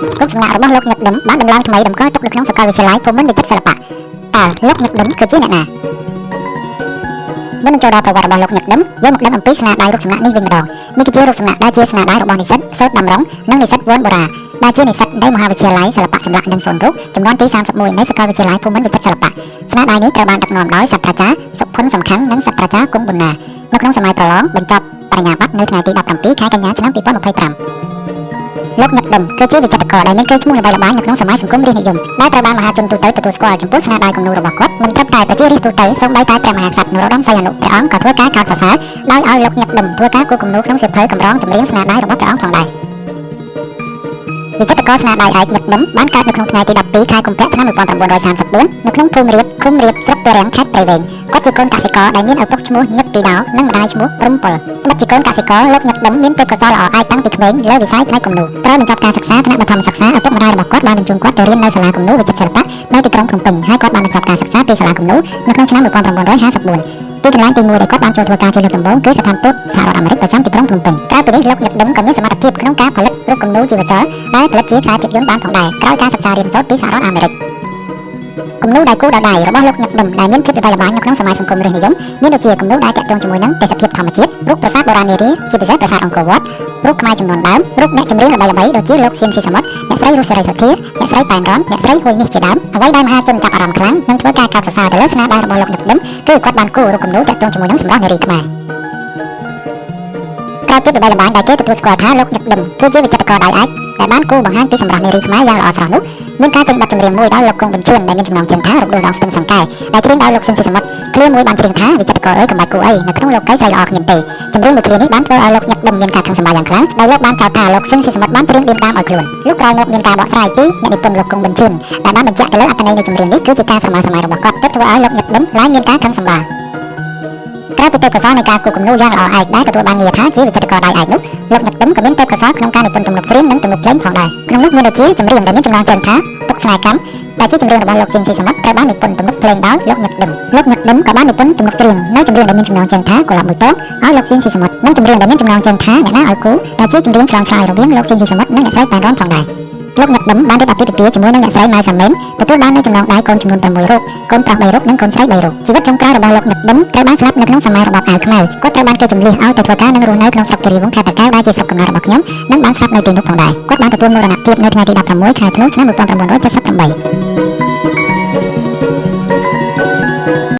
រូបសំណាករបស់លោកញឹកដិមបានដំឡើងថ្មីតម្កល់ទុកនៅក្នុងសាកលវិទ្យាល័យភូមិន្ទវិចិត្រសិល្បៈតើលោកញឹកដិមគឺជាអ្នកណាមុននឹងចូលដល់ប្រវត្តិរបស់លោកញឹកដិមយើងមកដឹងអំពីស្នាដៃរូបសំណាកនេះវិញម្ដងនេះគឺជារូបសំណាកដែលជាស្នាដៃរបស់និស្សិតសូត្រតម្រង់និងនិស្សិតវ័នបូរាដែលជានិស្សិតនៃមហាវិទ្យាល័យសិល្បៈចម្លាក់និងសូនរូបចំនួនទី31នៃសាកលវិទ្យាល័យភូមិន្ទវិចិត្រសិល្បៈស្នាដៃនេះត្រូវបានដឹកនាំដោយសាស្ត្រាចារ្យសុផុនសំខាន់និងសាស្ត្រាចារ្យគង់ប៊ុនណានៅក្នុងសម័យប្រឡងបញ្ចប់បរិញ្ញាបត្រនៅថ្ងៃទី17ខែកញ្ញាឆ្នាំ2025លោកញឹកដិមគឺជាវិចិត្រករដែលមានកេរ្តិ៍ឈ្មោះល្បីល្បាញនៅក្នុងសម័យសង្គមរាស្ត្រនិយមដែលត្រូវបានមហាជនទូទៅទទួលស្គាល់ចំពោះស្នាដៃគំនូររបស់គាត់មិនត្រឹមតែប្រជារាស្ត្រទូទៅសូម្បីតែព្រះមហាក្សត្រនរោត្តមសីហនុព្រះអង្គក៏ធ្វើការកោតសរសើរដោយឲ្យលោកញឹកដិមធ្វើការគូរគំនូរក្នុងសៀវភៅកម្រងចម្រៀងស្នាដៃរបស់ព្រះអង្គផងដែរវិចិត្រករស្នាដៃឯកញឹកដិមបានកើតនៅក្នុងថ្ងៃទី12ខែកុម្ភៈឆ្នាំ1934នៅក្នុងភូមិរៀបឃុំរៀបស្រុកពារាំងខេត្តព្រៃវែងគាត់ជាកូនកសិករដែលមានឪពុកឈ្មោះញឹកពីដោនិងម្ដាយឈ្មោះព្រំពលត្បិតជាកូនកសិករលោកញឹកដិមមានទេពកោសល្យល្អឯកតាំងពីក្មេងលើវិស័យផ្នែកគំនូរក្រោយបញ្ចប់ការសិក្សាថ្នាក់បឋមសិក្សាឪពុកម្ដាយរបស់គាត់បានបញ្ជូនគាត់ទៅរៀននៅសាលាគំនូរវិចិត្រសិល្បៈនៅទីក្រុងភ្នំពេញហើយគាត់បានបញ្ចប់ការសិក្សាពីសាលាគំនូរនៅក្នុងឆ្នាំ1954ទីកន្លែងទី1ដែលគាត់បានចូលធ្វើការជាលើកដំបូងគឺស្ថានទូតសហរដ្ឋអាមេរិកប្រចាំទីក្រុងភ្នំពេញក្រៅពីនេះលោកញឹកដិមក៏មានសមត្ថភាពក្នុងការផលិតរូបគំនូរជីវចលដែលផលិតជាខ្សែភាពយន្តបានផងដែរក្រោយការសិក្សារៀនសូត្រពីសហរដ្ឋអាមេរិកគំនូរដៃគូដដៃរបស់លោកញឹកដិមដែលមានភាពល្បីល្បាញនៅក្នុងសម័យសង្គមរាស្ត្រនិយមមានដូចជាគំនូរដែលទាក់ទងជាមួយនឹងទេសភាពធម្មជាតិរូបប្រាសាទបុរាណនារីជាពិសេសប្រាសាទអង្គរវត្តរូបខ្មែរចំនួនដើមរូបអ្នកចម្រៀងល្បីៗដូចជាលោកសៀមស៊ីសមុទ្រអ្នកស្រីរស់សេរីសុធាអ្នកស្រីប៉ែនរ៉នអ្នកស្រីហួយមាសជាដើមអ្វីដែលមហាជនចាប់អារម្មណ៍ខ្លាំងនិងធ្វើការកោតសរសើរទៅលើស្នាដៃរបស់លោកញឹកដិមគឺគាត់បានគូររូបគំនូរទាក់ទងជាមួយនឹងសម្រស់នារីខ្មែរក្រៅពីល្បីល្បាញដែលគេទទួលស្គាល់ថាលោកញឹកដិមគឺជាវិចិត្រករដៃឯកដែលបានគូរបង្ហាញពីសម្រស់នារីខ្មែរយ៉ាងល្អស្រស់នោះមានការចេញបទចម្រៀងមួយដោយលោកគង់បញ្ជឿនដែលមានចំណងជើងថារូបដួងស្ទឹងសង្កែដែលច្រៀងដោយលោកសៀមស៊ីសមុទ្រឃ្លាមួយបានច្រៀងថាវិចិត្រករអើយកំបាច់គូអីនៅក្នុងលោកកៃស្រីល្អគ្មានទេចម្រៀងមួយឃ្លានេះបានធ្វើឲ្យលោកញឹកដិមមានការខឹងសម្បារយ៉ាងខ្លាំងដោយលោកបានចោទថាលោកសៀមស៊ីសមុទ្របានច្រៀងឌៀមដាមឲ្យខ្លួនលោកក្រោយមកមានការបកស្រាយពីអ្នកនិពន្ធលោកគង់បញ្ជឿនដែលបានបញ្ជាក់ទៅលើអត្ថន័យនៃចម្រៀងនេះគឺជាការស្រមើស្រមៃរបស់គាត់ទើបធ្វើឲ្យលោកញឹកដិមឡើងមានការខឹងសម្បារក្រៅពីទេពកោសល្យនៃការគូរគំនូរយ៉ាងល្អឯកដែលទទួលបានងារថាជាវិចិត្រករដៃឯកនោះលោកញឹកដិមក៏មានទេពកោសល្យក្នុងការនិពន្ធទំនុកច្រៀងនិងទំនុកភ្លេងផងដែរក្នុងនោះមានដូចជាចម្រៀងដែលមានចំណងជើងថាទុកស្នេហ៍កម្មដែលជាចម្រៀងរបស់លោកសៀមស៊ីសមុទ្រត្រូវបាននិពន្ធទំនុកភ្លេងដោយលោកញឹកដិមក៏បាននិពន្ធទំនុកច្រៀងនៅចម្រៀងដែលមានចំណងជើងថាកុលាបមួយតោឲ្យលោកសៀមស៊ីសមុទ្រនិងចម្រៀងដែលមានចំណងជើងថាអ្នកណាឲ្យគូដែលជាចម្រៀងឆ្លងឆ្លើយរវាងលោកសៀមស៊ីសមុទ្រនិងអ្នកស្រីប៉ែនរ៉នផងដែរលោកញឹកដិមបានរៀបអាពាហ៍ពិពាហ៍ជាមួយនឹងអ្នកស្រីម៉ៅសាមេនទទួលបាននូវចំណងដៃកូនចំនួន6រូបកូនប្រុស3រូបនិងកូនស្រី3រូបជីវិតចុងក្រោយរបស់លោកញឹកដិមត្រូវបានស្លាប់នៅក្នុងសម័យរបបអាវខ្មៅគាត់ត្រូវបានគេជំលះឲ្យទៅធ្វើការនិងរស់នៅក្នុងស្រុកគិរីវង្សខេត្តតាកែវដែលជាស្រុកកំណើតរបស់ខ្ញុំនិងបានស្លាប់នៅទីនោះផងដែរគាត់បានទទួលមរណភាពនៅថ្ងៃទី16ខែធ្នូឆ្នាំ1978